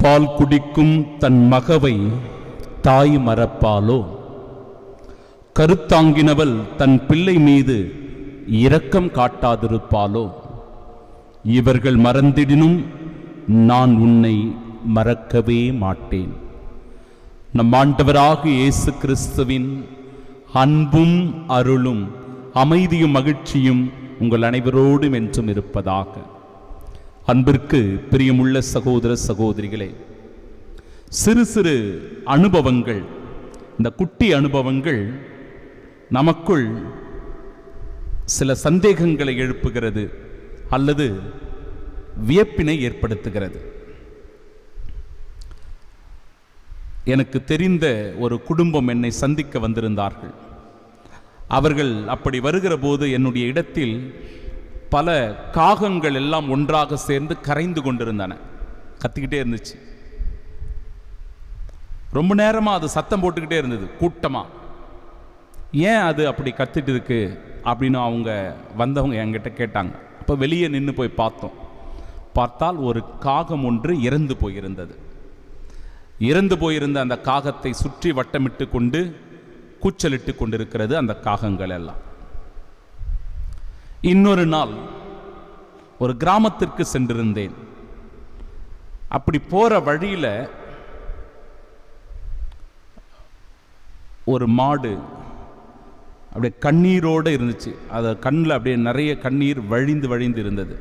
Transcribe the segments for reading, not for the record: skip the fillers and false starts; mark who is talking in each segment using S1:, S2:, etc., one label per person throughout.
S1: பால் குடிக்கும் தன் மகவை தாய் மறப்பாளோ? கருத்தாங்கினவள் தன் பிள்ளை மீது இரக்கம் காட்டாதிருப்பாளோ? இவர்கள் மறந்திடினும் நான் உன்னை மறக்கவே மாட்டேன். நம் ஆண்டவராகிய இயேசு கிறிஸ்துவின் அன்பும் அருளும் அமைதியும் மகிழ்ச்சியும் உங்கள் அனைவரோடும் என்றும் இருப்பதாக. அன்பிற்கு பிரியமுள்ள சகோதர சகோதரிகளே, சிறு சிறு அனுபவங்கள், இந்த குட்டி அனுபவங்கள் நமக்குள் சில சந்தேகங்களை எழுப்புகிறது அல்லது வியப்பினை ஏற்படுத்துகிறது. எனக்கு தெரிந்த ஒரு குடும்பம் என்னை சந்திக்க வந்திருந்தார்கள். அவர்கள் அப்படி வருகிற போது என்னுடைய இடத்தில் பல காகங்கள் எல்லாம் ஒன்றாக சேர்ந்து கரைந்து கொண்டிருந்தன. கத்திக்கிட்டே இருந்துச்சு. ரொம்ப நேரமாக அது சத்தம் போட்டுக்கிட்டே இருந்தது கூட்டமாக. ஏன் அது அப்படி கத்திட்டு இருக்கு அப்படின்னு அவங்க வந்தவங்க என்கிட்ட கேட்டாங்க. அப்போ வெளியே நின்று போய் பார்த்தோம். பார்த்தால் ஒரு காகம் ஒன்று இறந்து போயிருந்தது. இறந்து போயிருந்த அந்த காகத்தை சுற்றி வட்டமிட்டு கொண்டு கூச்சலிட்டு கொண்டிருக்கிறது அந்த காகங்கள் எல்லாம். இன்னொரு நாள் ஒரு கிராமத்திற்கு சென்றிருந்தேன். அப்படி போற வழியில ஒரு மாடு அப்படியே கண்ணீரோடு இருந்துச்சு. அது கண்ணில் அப்படியே நிறைய கண்ணீர் வழிந்து வழிந்து இருந்தது.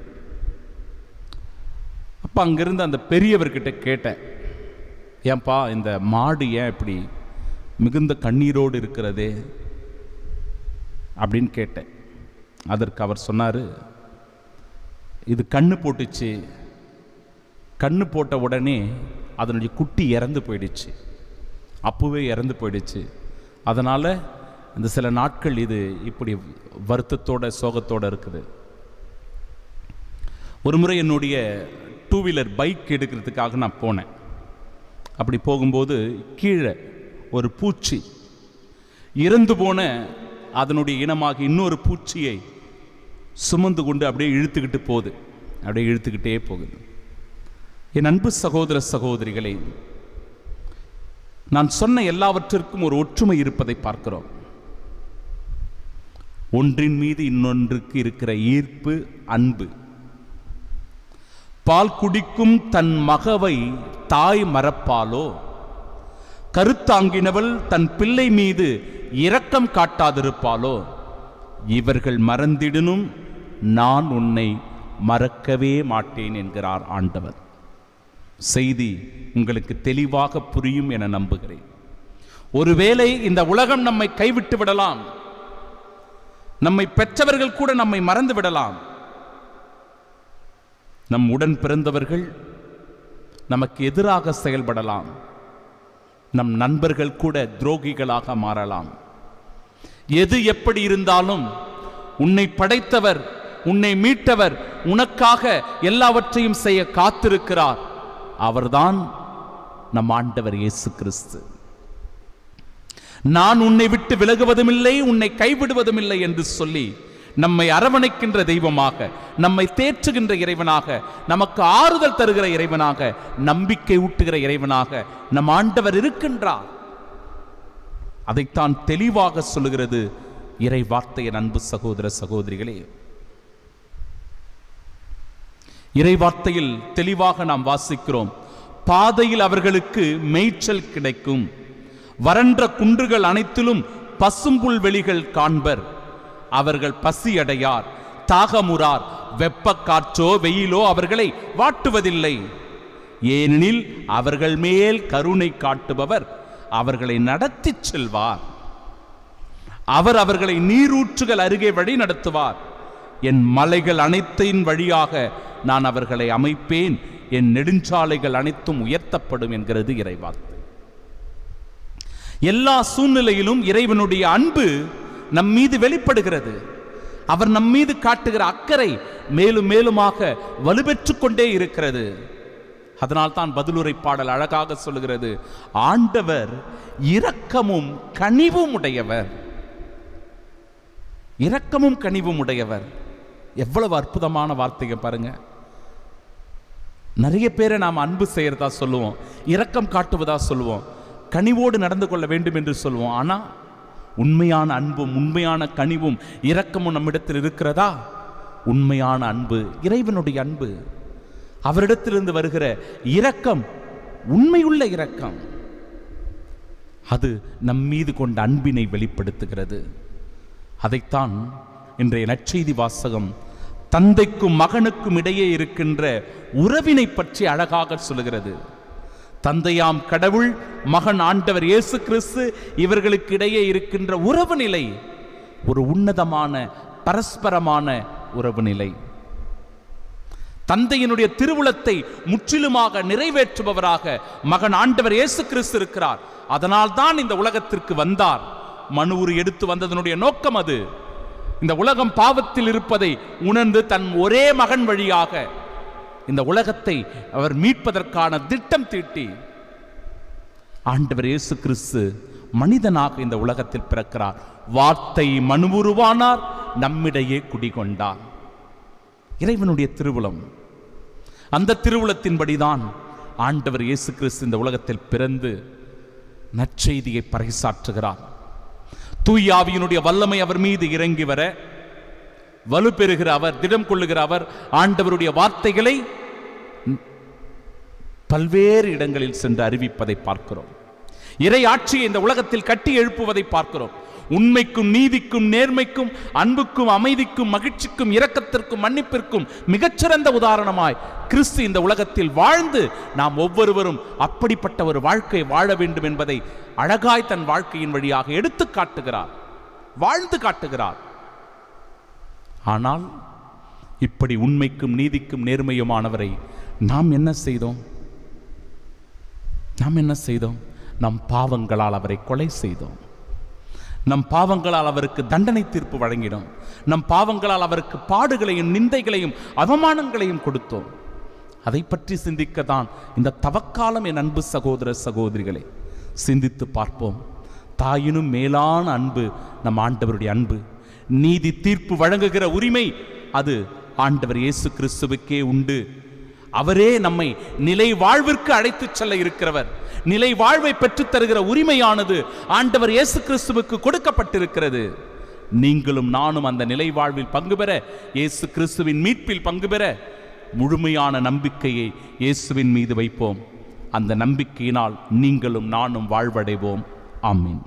S1: அப்போ அங்கிருந்து அந்த பெரியவர்கிட்ட கேட்டேன், ஏன்பா இந்த மாடு ஏன் இப்படி மிகுந்த கண்ணீரோடு இருக்கிறதே அப்படின்னு கேட்டேன். அதற்கு அவர் சொன்னார், இது கண்ணு போட்டுச்சு. கண்ணு போட்ட உடனே அதனுடைய குட்டி இறந்து போயிடுச்சு. அப்பவே இறந்து போயிடுச்சு. அதனால் இந்த சில நாட்கள் இது இப்படி வருத்தத்தோட சோகத்தோடு இருக்குது. ஒரு முறை என்னுடைய 2 வீலர் பைக் எடுக்கிறதுக்காக நான் போனேன். அப்படி போகும்போது கீழே ஒரு பூச்சி, இறந்து போன அதனுடைய இனமாக இன்னொரு பூச்சியை சுமந்து கொண்டு அப்படியே இழுத்துக்கிட்டு போகுது. அப்படியே இழுத்துக்கிட்டே போகுது. என் அன்பு சகோதர சகோதரிகளே, நான் சொன்ன எல்லாவற்றிற்கும் ஒரு ஒற்றுமை இருப்பதை பார்க்கிறோம். ஒன்றின் மீது இன்னொன்றுக்கு இருக்கிற ஈர்ப்பு, அன்பு. பால் குடிக்கும் தன் மகவை தாய் மறப்பாளோ? கருத்தாங்கினவள் தன் பிள்ளை மீது இரக்கம் காட்டாதிருப்பாளோ? இவர்கள் மறந்திடனும் நான் உன்னை மறக்கவே மாட்டேன் என்கிறார் ஆண்டவர். செய்தி உங்களுக்கு தெளிவாக புரியும் என நம்புகிறேன். ஒருவேளை இந்த உலகம் நம்மை கைவிட்டு விடலாம், நம்மை பெற்றவர்கள் கூட நம்மை மறந்து விடலாம், நம் உடன் பிறந்தவர்கள் நமக்கு எதிராக செயல்படலாம், நம் நண்பர்கள் கூட துரோகிகளாக மாறலாம். எது எப்படி இருந்தாலும் உன்னை படைத்தவர், உன்னை மீட்டவர் உனக்காக எல்லாவற்றையும் செய்ய காத்திருக்கிறார். அவர்தான் நம் ஆண்டவர் இயேசு கிறிஸ்து. நான் உன்னை விட்டு விலகுவதும் இல்லை, உன்னை கைவிடுவதும் இல்லை என்று சொல்லி நம்மை அரவணைக்கின்ற தெய்வமாக, நம்மை தேற்றுகின்ற இறைவனாக, நமக்கு ஆறுதல் தருகிற இறைவனாக, நம்பிக்கை ஊட்டுகிற இறைவனாக நம் ஆண்டவர் இருக்கின்றார். அதைத்தான் தெளிவாக சொல்லுகிறது இறை வார்த்தையின் அன்பு சகோதர சகோதரிகளே. இறை வார்த்தையில் தெளிவாக நாம் வாசிக்கிறோம், பாதையில் அவர்களுக்கு மேய்ச்சல் கிடைக்கும், வறண்ட குன்றுகள் அனைத்திலும் பசும்புல் வெளிகள் காண்பர், அவர்கள் பசியடையார், தாகமுறார், வெப்ப காற்றோ வெயிலோ அவர்களை வாட்டுவதில்லை. ஏனெனில் அவர்கள் மேல் கருணை காட்டுபவர் அவர்களை நடத்தி செல்வார். அவர் அவர்களை நீரூற்றுகள் அருகே வழி நடத்துவார். என் மலைகள் அனைத்தின் வழியாக நான் அவர்களை அமைப்பேன், என் நெடுஞ்சாலைகள் அனைத்தும் உயர்த்தப்படும் என்கிறது இறைவார்த்தை. எல்லா சூழ்நிலையிலும் இறைவனுடைய அன்பு நம் மீது வெளிப்படுகிறது. அவர் நம் மீது காட்டுகிற அக்கறை மேலும் மேலுமாக வலுப்பெற்றுக் கொண்டே இருக்கிறது. அதனால் தான் பதிலுரை பாடல் அழகாக சொல்லுகிறது, ஆண்டவர் இரக்கமும் கனிவும் உடையவர். இரக்கமும் கனிவும் உடையவர். எவ்வளவு அற்புதமான வார்த்தையை பாருங்க. நிறைய பேரை நாம் அன்பு செய்யறதா சொல்லுவோம், இரக்கம் காட்டுவதா சொல்லுவோம், கனிவோடு நடந்து கொள்ள வேண்டும் என்று சொல்லுவோம். ஆனால் உண்மையான அன்பும் உண்மையான கனிவும் இரக்கமும் நம்மிடத்தில் இருக்கிறதா? உண்மையான அன்பு இறைவனுடைய அன்பு, அவரிடத்திலிருந்து வருகிற இரக்கம் உண்மையுள்ள இரக்கம். அது நம்மீது கொண்ட அன்பினை வெளிப்படுத்துகிறது. அதைத்தான் இன்றைய நற்செய்தி வாசகம் தந்தைக்கும் மகனுக்கும் இடையே இருக்கின்ற உறவினை பற்றி அழகாக சொல்லுகிறது. தந்தையாம் கடவுள், மகன் ஆண்டவர் இயேசு கிறிஸ்து, இவர்களுக்கு இடையே இருக்கின்ற உறவு நிலை ஒரு உன்னதமான பரஸ்பரமான உறவு நிலை. தந்தையினுடைய திருவுளத்தை முற்றிலுமாக நிறைவேற்றுபவராக மகன் ஆண்டவர் இயேசு கிறிஸ்து இருக்கிறார். அதனால் தான் இந்த உலகத்திற்கு வந்தார். மனு உரு எடுத்து வந்ததனுடைய நோக்கம் அது. இந்த உலகம் பாவத்தில் இருப்பதை உணர்ந்து தன் ஒரே மகன் வழியாக இந்த உலகத்தை அவர் மீட்பதற்கான திட்டம் தீட்டி ஆண்டவர் இயேசு கிறிஸ்து மனிதனாக இந்த உலகத்தில் பிறக்கிறார். வார்த்தை மனு உருவானார், நம்மிடையே குடிகொண்டார். இறைவனுடைய திருவுளம். அந்த திருவுளத்தின்படிதான் ஆண்டவர் இயேசு கிறிஸ்து இந்த உலகத்தில் பிறந்து நற்செய்தியை பறைசாற்றுகிறார். தூய ஆவியினுடைய வல்லமை அவர் மீது இறங்கி வர வலுப்பெறுகிற அவர், திடம் கொள்ளுகிற அவர் ஆண்டவருடைய வார்த்தைகளை பல்வேறு இடங்களில் சென்று அறிவிப்பதை பார்க்கிறோம். இறை ஆட்சியை இந்த உலகத்தில் கட்டி எழுப்புவதை பார்க்கிறோம். உண்மைக்கும் நீதிக்கும் நேர்மைக்கும் அன்புக்கும் அமைதிக்கும் மகிழ்ச்சிக்கும் இரக்கத்திற்கும் மன்னிப்பிற்கும் மிகச்சிறந்த உதாரணமாய் கிறிஸ்து இந்த உலகத்தில் வாழ்ந்து நாம் ஒவ்வொருவரும் அப்படிப்பட்ட ஒரு வாழ்க்கை வாழ வேண்டும் என்பதை அழகாய் தன் வாழ்க்கையின் வழியாக எடுத்து காட்டுகிறார், வாழ்ந்து காட்டுகிறார். ஆனால் இப்படி உண்மைக்கும் நீதிக்கும் நேர்மையுமானவரை நாம் என்ன செய்தோம்? நம் பாவங்களால் அவரை கொலை செய்தோம். நம் பாவங்களால் அவருக்கு தண்டனை தீர்ப்பு வழங்கினோம். நம் பாவங்களால் அவருக்கு பாடுகளையும் நிந்தைகளையும் அவமானங்களையும் கொடுத்தோம். அதை பற்றி சிந்திக்கத்தான் இந்த தவக்காலம். என் அன்பு சகோதர சகோதரிகளை, சிந்தித்து பார்ப்போம். தாயினும் மேலான அன்பு நம் ஆண்டவருடைய அன்பு. நீதி தீர்ப்பு வழங்குகிற உரிமை அது ஆண்டவர் இயேசு கிறிஸ்துவுக்கே உண்டு. அவரே நம்மை நிலை வாழ்விற்கு அழைத்துச் செல்ல இருக்கிறவர். நிலை வாழ்வை பெற்றுத் தருகிற உரிமையானது ஆண்டவர் இயேசு கிறிஸ்துவுக்கு கொடுக்கப்பட்டிருக்கிறது. நீங்களும் நானும் அந்த நிலை வாழ்வில் பங்கு பெற, இயேசு கிறிஸ்துவின் மீட்பில் பங்கு பெற முழுமையான நம்பிக்கையை இயேசுவின் மீது வைப்போம். அந்த நம்பிக்கையினால் நீங்களும் நானும் வாழ்வடைவோம். ஆமீன்.